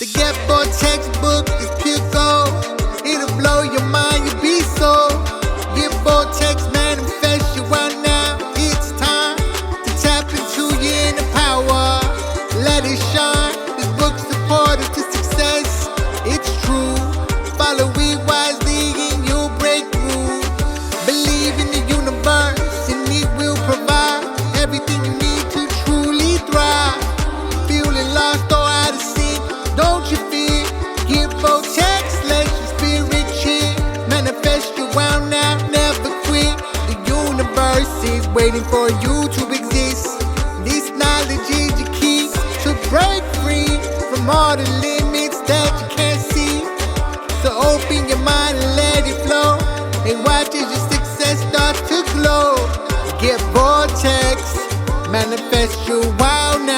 The Get Bored textbook is pure gold. It'll blow your mind, you'll be sold. Get bored, text, manifest you out now. It's time to tap into your inner power. Let it shine. This book's the portal to success. It's true. Follow it wisely and you'll break through. Believe in the universe and it will provide everything you need to truly thrive. Feeling lost or out of sync, don't you fear. Get bored, text, let your spirit cheer. Manifest your wow now, never quit. The universe is waiting for you to exist. This knowledge is your key to break free from all the limits that you can't see. So open your mind and let it flow, and watch as your success starts to glow. Get bored, text, manifest your wow now.